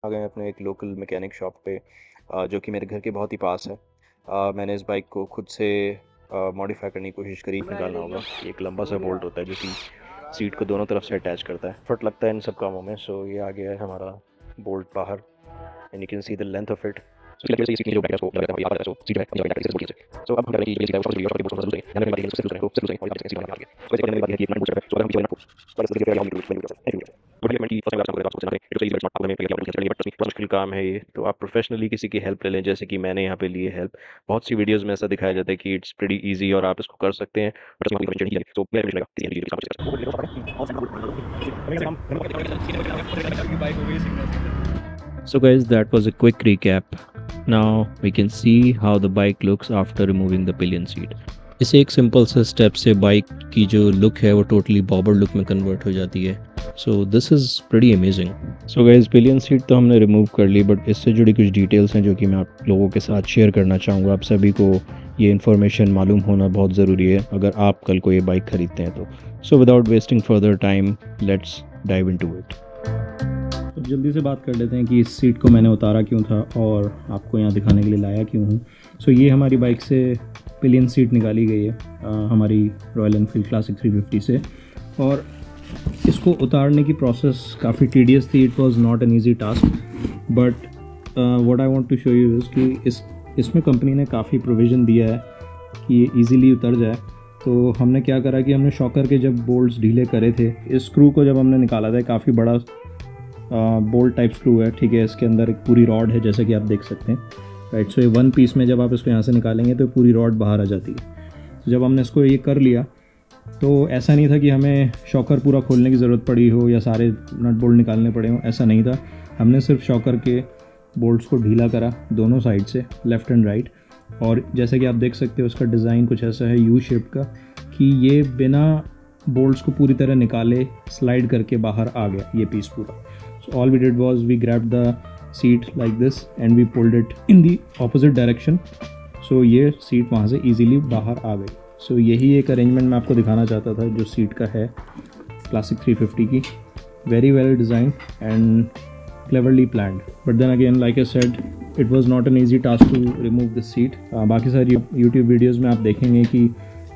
आ गए अपने एक लोकल मैकेनिक शॉप पे जो कि मेरे घर के बहुत ही पास है। मैंने इस बाइक को खुद से मॉडिफाई करने की कोशिश करी। निकालना होगा, एक लंबा सा बोल्ट होता है जो कि सीट को दोनों तरफ से अटैच करता है। फट लगता है इन सब कामों में। सो ये आ गया है हमारा बोल्ट बाहर and you can see the length of it. So अब हम करेंगे ये सीधा वीडियो शॉट के बोल्ट से यानी बात है इससे दूसरे को सबसे और इसके सीधा मार के वैसे करने के बाद ये इतना बोल्ट है सो हम किसी को पर इस तरीके से हम यूज करेंगे। बट ये मैं फर्स्ट टाइम आपको बताना है इट इज वेरी स्मार्ट में पहले क्या चलिए बट बहुत मुश्किल काम है ये। तो आप प्रोफेशनली किसी की हेल्प ले लें, जैसे कि मैंने यहाँ पे ली है हेल्प। बहुत सी वीडियोस में ऐसा दिखाया जाता है कि इट्स प्रीटी इजी और आप इसको कर सकते हैं, बट इसमें कोई नहीं है। तो मैं लगा तीन चीजें समझ सकता। So guys, that was a quick recap. Now we can see how the bike looks after removing the pillion seat. इस एक सिंपल से स्टेप से बाइक की जो लुक है वो टोटली बॉबर लुक में कन्वर्ट हो जाती है। So this is pretty amazing. So guys, pillion seat तो हमने रिमूव कर ली, बट इससे जुड़ी कुछ डिटेल्स हैं जो कि मैं आप लोगों के साथ शेयर करना चाहूँगा। आप सभी को ये इन्फॉर्मेशन मालूम होना बहुत ज़रूरी है अगर आप कल को ये बाइक ख़रीदते हैं तो। So without wasting further time, let's dive into it. तो जल्दी से बात कर लेते हैं कि इस सीट को मैंने उतारा क्यों था और आपको यहाँ दिखाने के लिए लाया क्यों हूँ। सो ये हमारी बाइक से पिलियन सीट निकाली गई है हमारी रॉयल एनफील्ड क्लासिक 350 से, और इसको उतारने की प्रोसेस काफ़ी टीडियस थी। It was not an easy task, but what I want to show you is कि इसमें कंपनी ने काफ़ी प्रोविज़न दिया है कि ये ईज़िली उतर जाए। तो हमने क्या करा कि हमने शॉकर के जब बोल्ट्स ढीले करे थे, इस स्क्रू को जब हमने निकाला था, काफ़ी बड़ा बोल्ट टाइप स्क्रू है, ठीक है। इसके अंदर एक पूरी रॉड है जैसे कि आप देख सकते हैं, राइट। सो ये वन पीस में जब आप इसको यहाँ से निकालेंगे तो पूरी रॉड बाहर आ जाती है। तो जब हमने इसको ये कर लिया तो ऐसा नहीं था कि हमें शॉकर पूरा खोलने की ज़रूरत पड़ी हो या सारे नट बोल्ट निकालने पड़े हों, ऐसा नहीं था। हमने सिर्फ शॉकर के बोल्ट्स को ढीला करा दोनों साइड से, लेफ़्ट एंड राइट। और जैसे कि आप देख सकते हो उसका डिज़ाइन कुछ ऐसा है यू शेप का कि ये बिना बोल्ट्स को पूरी तरह निकाले स्लाइड करके बाहर आ गया ये पीस पूरा। So all we did was we grabbed the seat like this and we pulled it in the opposite direction. So ये सीट वहाँ से easily बाहर आ गई। So यही एक अरेंजमेंट मैं आपको दिखाना चाहता था जो सीट का है क्लासिक 350 की। Very well designed and cleverly planned. But then again, like I said, it was not an easy task to remove this seat. बाकी सारी YouTube वीडियोज़ में आप देखेंगे कि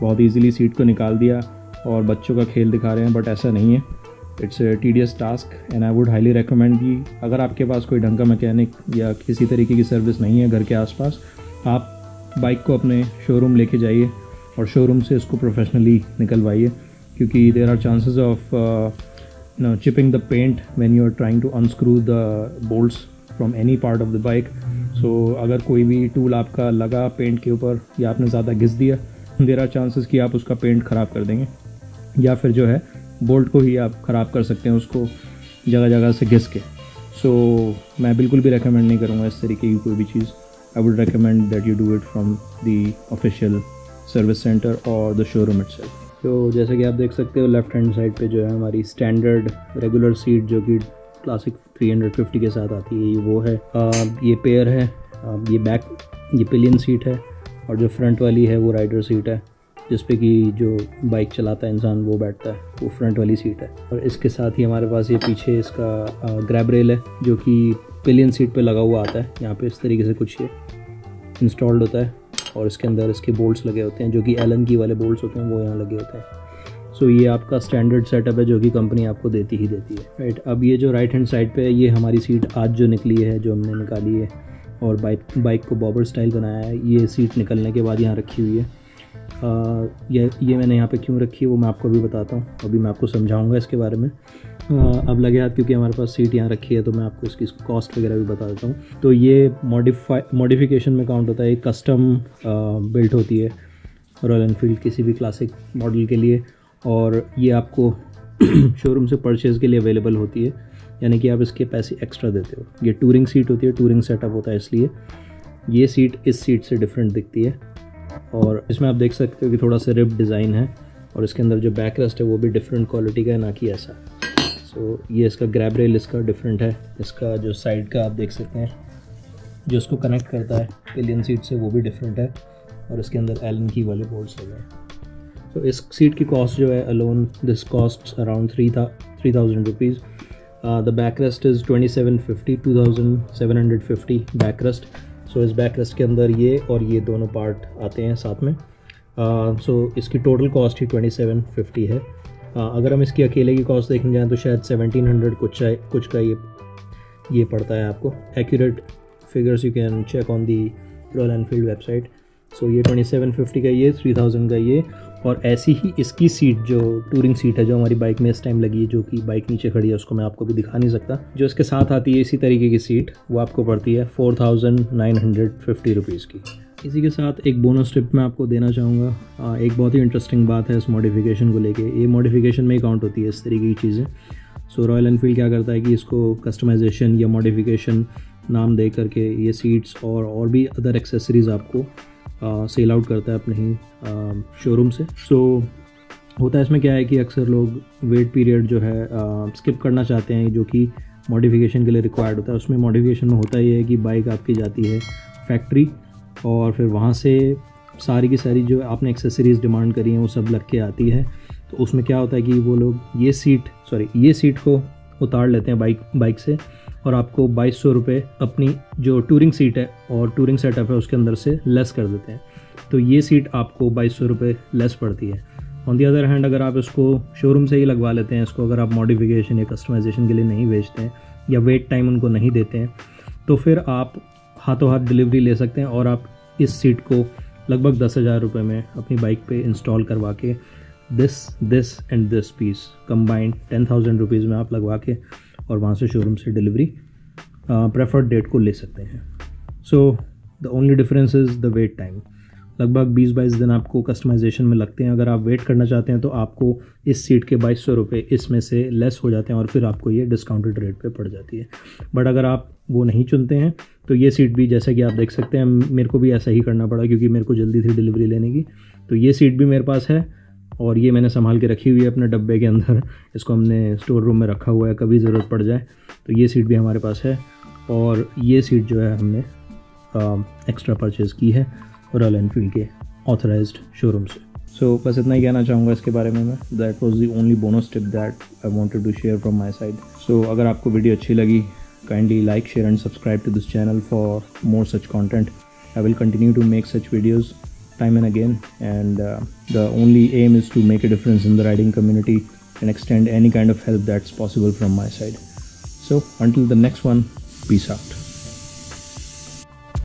बहुत easily सीट को निकाल दिया और बच्चों का खेल दिखा रहे हैं, बट ऐसा नहीं है। It's a tedious task and I would highly recommend कि अगर आपके पास कोई ढंग का मैकेनिक या किसी तरीके की सर्विस नहीं है घर के आसपास, आप बाइक को अपने शोरूम लेके जाइए और शोरूम से इसको प्रोफेशनली निकलवाइए, क्योंकि there are chances of chipping the paint when you are trying to unscrew the bolts from any part of the bike. So अगर कोई भी टूल आपका लगा पेंट के ऊपर या आपने ज़्यादा घिस दिया, देयर आर चांसेस कि आप उसका पेंट ख़राब कर देंगे, या फिर जो है बोल्ट को ही आप ख़राब कर सकते हैं उसको जगह जगह से घिस के। सो मैं बिल्कुल भी रेकमेंड नहीं करूँगा इस तरीके की कोई भी चीज़। I would recommend that you do it from the official service centre और द शोरूम इटसेल्फ। तो जैसे कि आप देख सकते हो लेफ़्ट हैंड साइड पे जो है हमारी स्टैंडर्ड रेगुलर सीट जो कि क्लासिक 350 के साथ आती है, वो है। ये पेयर है, ये बैक, ये पिलियन सीट है, और जो फ्रंट वाली है वो राइडर सीट है जिस पे कि जो बाइक चलाता है इंसान वो बैठता है, वो फ्रंट वाली सीट है। और इसके साथ ही हमारे पास ये पीछे इसका ग्रैब रेल है जो कि पिलियन सीट पे लगा हुआ आता है। यहाँ पे इस तरीके से कुछ ये इंस्टॉल्ड होता है और इसके अंदर इसके बोल्ट्स लगे होते हैं जो कि एलन की वाले बोल्ट्स होते हैं, वो यहाँ लगे होते हैं। सो ये आपका स्टैंडर्ड सेटअप है जो कि कंपनी आपको देती ही देती है, राइट। अब ये जो राइट हैंड साइड पे है ये हमारी सीट आज जो निकली है, जो हमने निकाली है और बाइक को बॉबर स्टाइल बनाया है, ये सीट निकलने के बाद यहाँ रखी हुई है। ये मैंने यहाँ पे क्यों रखी है वो मैं आपको अभी बताता हूँ, अभी मैं आपको समझाऊंगा इसके बारे में। अब लगे हाथ क्योंकि हमारे पास सीट यहाँ रखी है तो मैं आपको इसकी कॉस्ट वगैरह भी बता देता हूँ। तो ये मॉडिफिकेशन में काउंट होता है, एक कस्टम बिल्ट होती है रॉयल एनफील्ड किसी भी क्लासिक मॉडल के लिए, और ये आपको शोरूम से परचेज़ के लिए अवेलेबल होती है, यानी कि आप इसके पैसे एक्स्ट्रा देते हो। ये टूरिंग सीट होती है, टूरिंग सेटअप होता है, इसलिए ये सीट इस सीट से डिफरेंट दिखती है। और इसमें आप देख सकते हो कि थोड़ा सा रिप डिज़ाइन है और इसके अंदर जो बैक रेस्ट है वो भी डिफरेंट क्वालिटी का है, ना कि ऐसा। सो ये इसका ग्रैब रेल इसका डिफरेंट है, इसका जो साइड का आप देख सकते हैं जो इसको कनेक्ट करता है पिलियन सीट से वो भी डिफरेंट है, और इसके अंदर एलन की वाले बोल्ट्स लगे हैं। तो इस सीट की कॉस्ट जो है alone this cost around 3000 rupees. The back rest is 2750 back rest. So इस बैक रेस्ट के अंदर ये और ये दोनों पार्ट आते हैं साथ में। सो इसकी टोटल कॉस्ट ही 2750 है। अगर हम इसकी अकेले की कॉस्ट देखने जाएँ तो शायद 1700 कुछ का ये पड़ता है आपको। Accurate figures you can check on the Royal Enfield website. So ये 2750 का ये, 3000 का ये, और ऐसी ही इसकी सीट जो टूरिंग सीट है जो हमारी बाइक में इस टाइम लगी है, जो कि बाइक नीचे खड़ी है, उसको मैं आपको भी दिखा नहीं सकता, जो इसके साथ आती है इसी तरीके की सीट, वो आपको पड़ती है 4950 रुपीज़ की। इसी के साथ एक बोनस टिप मैं आपको देना चाहूँगा। एक बहुत ही इंटरेस्टिंग बात है इस मॉडिफिकेशन को लेके। ये मॉडिफिकेशन में ही काउंट होती है इस तरीके की चीज़ें। सो रॉयल एनफील्ड क्या करता है कि इसको कस्टमाइजेशन या मॉडिफिकेशन नाम दे करके ये सीट्स और भी अदर एक्सेसरीज़ आपको सेल आउट करता है अपने ही शोरूम से। सो होता है इसमें क्या है कि अक्सर लोग वेट पीरियड जो है स्किप करना चाहते हैं, जो कि मॉडिफिकेशन के लिए रिक्वायर्ड होता है। उसमें मॉडिफिकेशन में होता ये है कि बाइक आपकी जाती है फैक्ट्री, और फिर वहाँ से सारी की सारी जो आपने एक्सेसरीज़ डिमांड करी हैं वो सब लग के आती है। तो उसमें क्या होता है कि वो लोग ये सीट को उतार लेते हैं बाइक से, और आपको 2200 रुपये अपनी जो टूरिंग सीट है और टूरिंग सेटअप है उसके अंदर से लेस कर देते हैं। तो ये सीट आपको 2200 रुपये लेस पड़ती है। ऑन दी अदर हैंड अगर आप इसको शोरूम से ही लगवा लेते हैं, इसको अगर आप मॉडिफिकेशन या कस्टमाइजेशन के लिए नहीं बेचते हैं या वेट टाइम उनको नहीं देते हैं, तो फिर आप हाथों हाथ डिलीवरी ले सकते हैं और आप इस सीट को लगभग 10,000 रुपये में अपनी बाइक पे इंस्टॉल करवा के this and this piece combined 10,000 rupees में आप लगवा के और वहाँ से शोरूम से डिलीवरी प्रेफर्ड डेट को ले सकते हैं। So the only difference is the wait time. लगभग 20-22 दिन आपको कस्टमाइजेशन में लगते हैं। अगर आप वेट करना चाहते हैं तो आपको इस सीट के 2200 रुपये इसमें से लेस हो जाते हैं और फिर आपको ये डिस्काउंटेड रेट पे पड़ जाती है। बट अगर आप वो नहीं चुनते हैं तो ये सीट भी, जैसा कि आप देख सकते हैं, मेरे को भी ऐसा ही करना पड़ा क्योंकि मेरे को जल्दी थी डिलीवरी लेने की। तो ये सीट भी मेरे पास है और ये मैंने संभाल के रखी हुई है अपने डब्बे के अंदर। इसको हमने स्टोर रूम में रखा हुआ है, कभी ज़रूरत पड़ जाए तो ये सीट भी हमारे पास है। और ये सीट जो है हमने एक्स्ट्रा परचेज़ की है रॉयल एनफील्ड के ऑथराइज्ड शोरूम से। सो बस इतना ही कहना चाहूँगा इसके बारे में मैं। That was the only bonus tip that I wanted to share from my side. So अगर आपको वीडियो अच्छी लगी, kindly like, share and subscribe to this channel for more such content. I will continue to make such videos time and again, and the only aim is to make a difference in the riding community and extend any kind of help that's possible from my side. So until the next one, peace out.